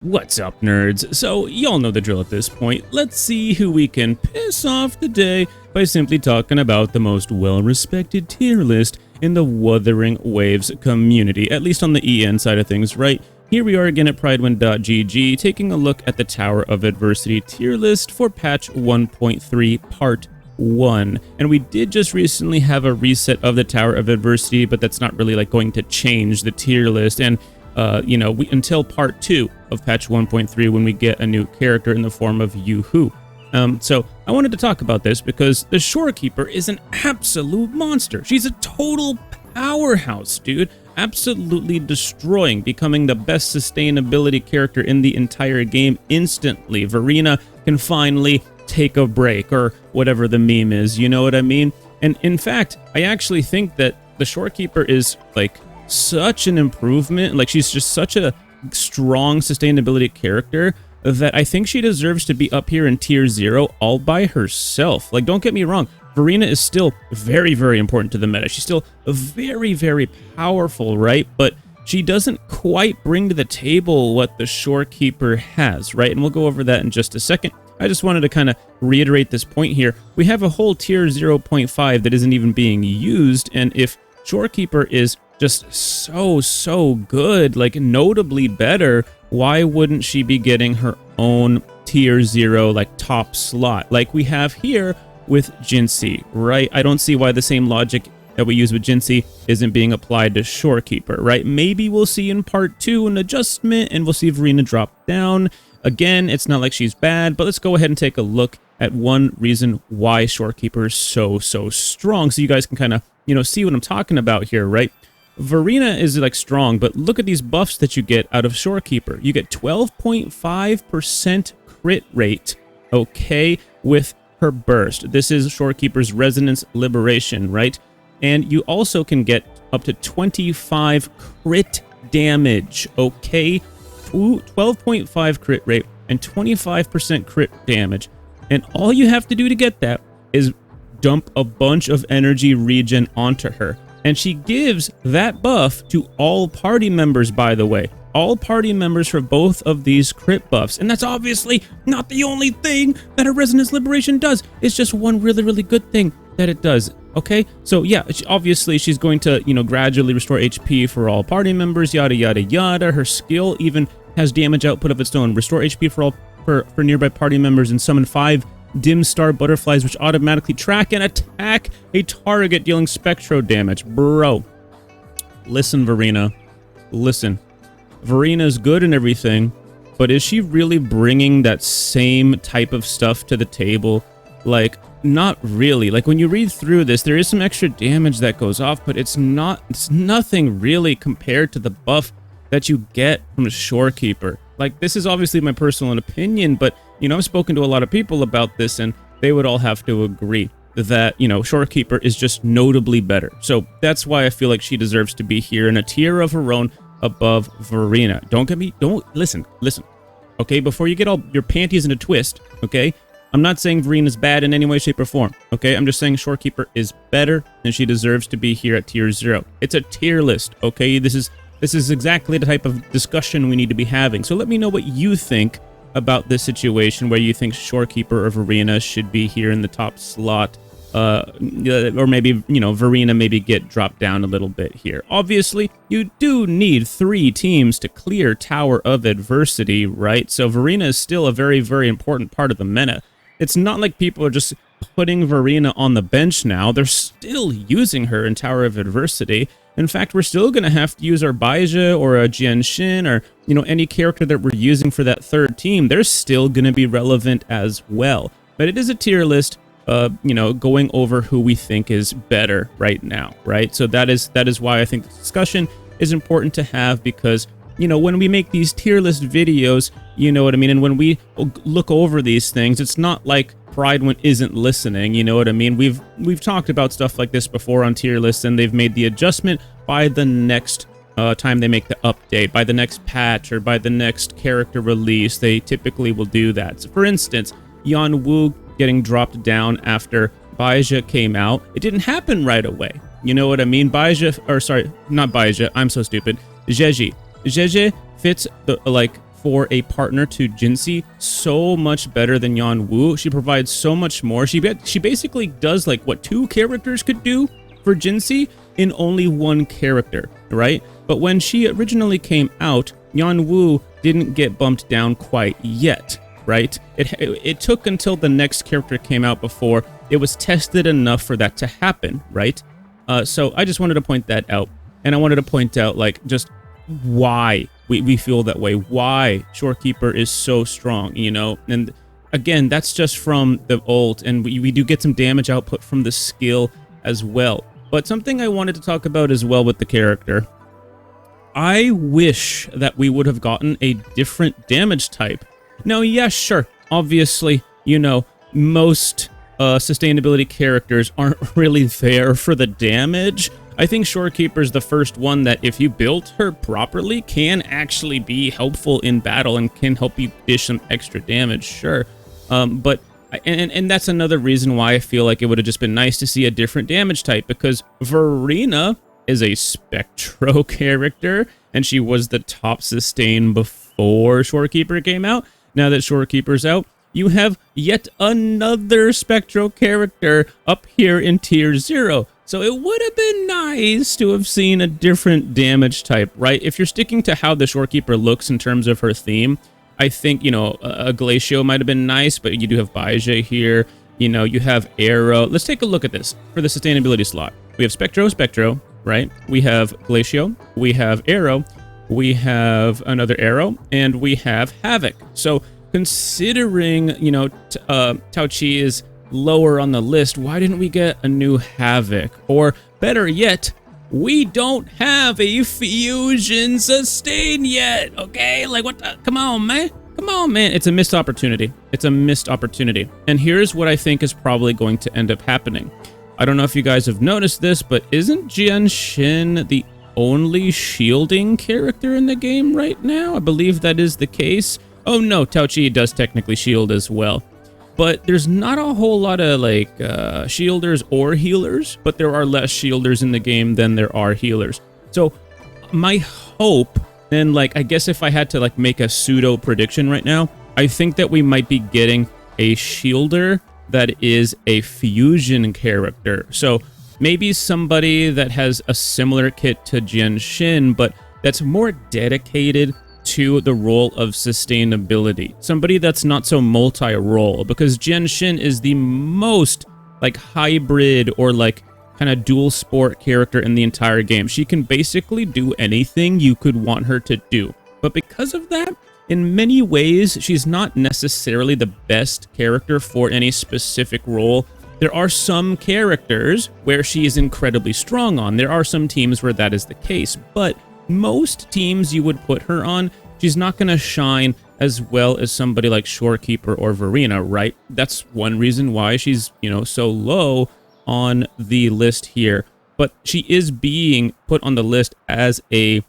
What's up, nerds? So, y'all know the drill at this point. Let's see who we can piss off today by simply talking about the most well-respected tier list in the Wuthering Waves community, at least on the EN side of things, right? Here we are again at Prydwen.gg, taking a look at the Tower of Adversity tier list for patch 1.3 part 1. And we did just recently have a reset of the Tower of Adversity, but that's not really like going to change the tier list. And until part 2 of patch 1.3 when we get a new character in the form of Yoo-Hoo. So I wanted to talk about this because the Shorekeeper is an absolute monster. She's a total powerhouse, dude. Absolutely destroying, becoming the best sustainability character in the entire game instantly. Verena can finally take a break, or whatever the meme is, you know what I mean? And in fact, I actually think that the Shorekeeper is like such an improvement, like she's just such a strong sustainability character that I think she deserves to be up here in tier 0 all by herself. Like, don't get me wrong, Verena is still very, very important to the meta. She's still very, very powerful, right? But she doesn't quite bring to the table what the Shorekeeper has, right? And we'll go over that in just a second. I just wanted to kind of reiterate this point here. We have a whole tier 0.5 that isn't even being used, and if Shorekeeper is just so good, like notably better, why wouldn't she be getting her own tier 0 like top slot like we have here with Jinzhou, right? I don't see why the same logic that we use with Jinzhou isn't being applied to Shorekeeper, right? Maybe we'll see in part 2 an adjustment and we'll see Verena drop down. Again, it's not like she's bad, but let's go ahead and take a look at one reason why Shorekeeper is so strong, so you guys can kind of, see what I'm talking about here, right? Verena is like strong, but look at these buffs that you get out of Shorekeeper. You get 12.5% crit rate, okay, with her burst. This is Shorekeeper's Resonance Liberation, right? And you also can get up to 25 crit damage, okay? 12.5 crit rate and 25% crit damage. And all you have to do to get that is dump a bunch of energy regen onto her. And she gives that buff to all party members, by the way. All party members for both of these crit buffs. And that's obviously not the only thing that a Resonance Liberation does. It's just one really good thing that it does. Okay? So yeah, obviously she's going to, gradually restore HP for all party members, yada yada. Her skill even has damage output of its own. Restore HP for all for nearby party members and summon 5 dim star butterflies which automatically track and attack a target, dealing spectro damage. Bro, listen, Verena, listen. Verena's good and everything, but is she really bringing that same type of stuff to the table? Like, not really. Like, when you read through this, there is some extra damage that goes off, but it's nothing really compared to the buff that you get from the Shorekeeper. Like, this is obviously my personal opinion, but I've spoken to a lot of people about this, and they would all have to agree that, Shorekeeper is just notably better. So that's why I feel like she deserves to be here in a tier of her own above Verena. Don't listen. Okay, before you get all your panties in a twist, okay? I'm not saying Verena's bad in any way, shape, or form, okay? I'm just saying Shorekeeper is better, and she deserves to be here at tier 0. It's a tier list, okay? This is exactly the type of discussion we need to be having. So let me know what you think about this situation, where you think Shorekeeper or Verena should be here in the top slot, or maybe, Verena maybe get dropped down a little bit here. Obviously, you do need 3 teams to clear Tower of Adversity, right? So Verena is still a very important part of the meta. It's not like people are just putting Verena on the bench now. They're still using her in Tower of Adversity. In fact, we're still going to have to use our Baizha or a Jianshin or, any character that we're using for that 3rd team. They're still going to be relevant as well. But it is a tier list, going over who we think is better right now, right? So that is why I think this discussion is important to have, because, when we make these tier list videos, you know what I mean? And when we look over these things, it's not like Prydwen isn't listening, you know what I mean? We've talked about stuff like this before on tier lists, and they've made the adjustment by the next time they make the update, by the next patch, or by the next character release. They typically will do that. So for instance, Yanwu getting dropped down after Baizha came out, it didn't happen right away. You know what I mean? Baizha, or sorry, not Baizha, I'm so stupid. Zheji fits the, for a partner to Jinzhou so much better than Yanwu. She provides so much more. She basically does like what 2 characters could do for Jinzhou in only 1 character, right? But when she originally came out, Yanwu didn't get bumped down quite yet, right? It took until the next character came out before it was tested enough for that to happen, right? So I just wanted to point that out. And I wanted to point out, like, just why we feel that way, why Shorekeeper is so strong, you know? And again, that's just from the ult, and we do get some damage output from the skill as well. But something I wanted to talk about as well with the character, I wish that we would have gotten a different damage type. Now, yeah, sure, obviously, you know, most sustainability characters aren't really there for the damage. I think Shorekeeper is the first one that, if you build her properly, can actually be helpful in battle and can help you dish some extra damage, sure. But that's another reason why I feel like it would have just been nice to see a different damage type, because Verena is a Spectro character, and she was the top sustain before Shorekeeper came out. Now that Shorekeeper's out, you have yet another Spectro character up here in Tier 0. So it would have been nice to have seen a different damage type, right? If you're sticking to how the Shorekeeper looks in terms of her theme, I think, you know, a Glacio might have been nice, but you do have Baizhe here. You know, you have Arrow. Let's take a look at this for the sustainability slot. We have Spectro, right? We have Glacio. We have Arrow. We have another Arrow. And we have Havoc. So considering, you know, Tao Chi is lower on the list, why didn't we get a new Havoc? Or better yet, we don't have a fusion sustain yet, okay? Like, what the? Come on, man. Come on, man. It's a missed opportunity. It's a missed opportunity. And here's what I think is probably going to end up happening. I don't know if you guys have noticed this, but isn't Jianshin the only shielding character in the game right now? I believe that is the case. Oh no, Tao Chi does technically shield as well. But there's not a whole lot of, like, shielders or healers, but there are less shielders in the game than there are healers. So my hope, and, like, I guess if I had to, like, make a pseudo prediction right now, I think that we might be getting a shielder that is a fusion character. So maybe somebody that has a similar kit to Jianshin, but that's more dedicated to the role of sustainability. Somebody that's not so multi-role, because Jianshin is the most, like, hybrid or, like, kind of dual sport character in the entire game. She can basically do anything you could want her to do. But because of that, in many ways, she's not necessarily the best character for any specific role. There are some characters where she is incredibly strong on. There are some teams where that is the case, but most teams you would put her on, she's not going to shine as well as somebody like Shorekeeper or Verena, right? That's one reason why she's, you know, so low on the list here. But she is being put on the list as a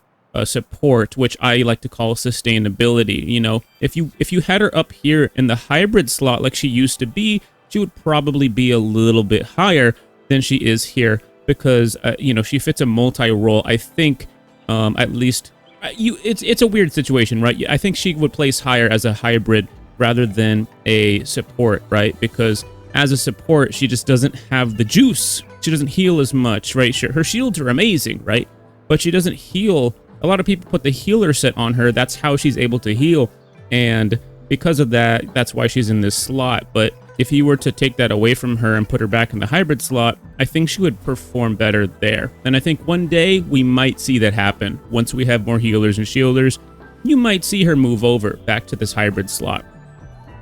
support, which I like to call sustainability. You know, if you had her up here in the hybrid slot like she used to be, she would probably be a little bit higher than she is here, because you know, she fits a multi-role. I think at least it's a weird situation, right? I think she would place higher as a hybrid rather than a support, right? Because as a support, she just doesn't have the juice. She doesn't heal as much, right? Sure, her shields are amazing, right? But she doesn't heal. A lot of people put the healer set on her. That's how she's able to heal. And because of that, that's why she's in this slot. But if you were to take that away from her and put her back in the hybrid slot, I think she would perform better there. And I think one day we might see that happen. Once we have more healers and shielders, you might see her move over back to this hybrid slot.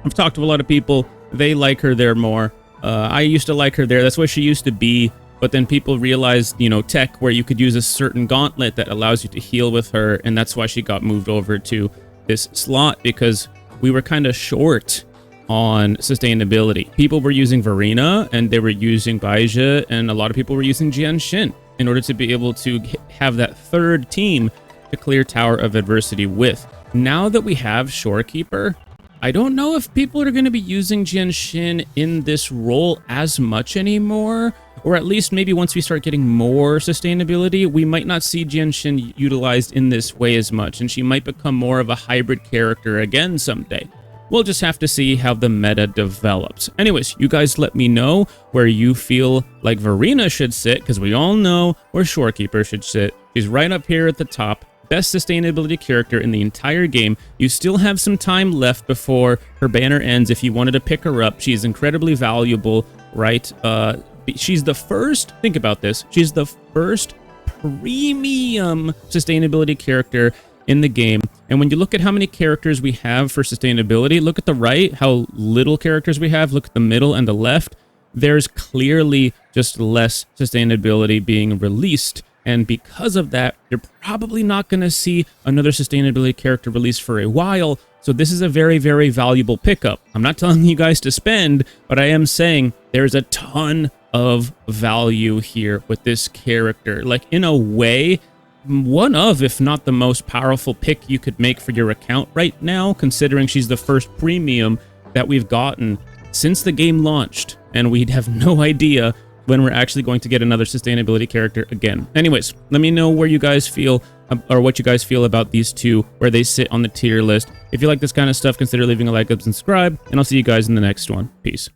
I've talked to a lot of people. They like her there more. I used to like her there. That's what she used to be. But then people realized, you know, tech where you could use a certain gauntlet that allows you to heal with her. And that's why she got moved over to this slot, because we were kind of short on sustainability. People were using Verena and they were using Baizhe, and a lot of people were using Jianshin in order to be able to have that third team to clear Tower of Adversity with. Now that we have Shorekeeper, I don't know if people are going to be using Jianshin in this role as much anymore. or at least maybe once we start getting more sustainability, we might not see Jinshin utilized in this way as much, and she might become more of a hybrid character again someday. We'll just have to see how the meta develops. Anyways, you guys let me know where you feel like Verena should sit, because we all know where Shorekeeper should sit. She's right up here at the top. Best sustainability character in the entire game. You still have some time left before her banner ends if you wanted to pick her up. She's incredibly valuable, right? She's the first, think about this, she's the first premium sustainability character in the game. And when you look at how many characters we have for sustainability, look at the right, how little characters we have, look at the middle and the left, there's clearly just less sustainability being released. And because of that, you're probably not going to see another sustainability character released for a while. So this is a very, very valuable pickup. I'm not telling you guys to spend, but I am saying there's a ton of value here with this character. Like, in a way, one of, if not the most powerful pick you could make for your account right now, considering she's the first premium that we've gotten since the game launched, and we'd have no idea when we're actually going to get another sustainability character again. Anyways, let me know where you guys feel, or what you guys feel about these two, where they sit on the tier list. If you like this kind of stuff, consider leaving a like and subscribe, and I'll see you guys in the next one. Peace.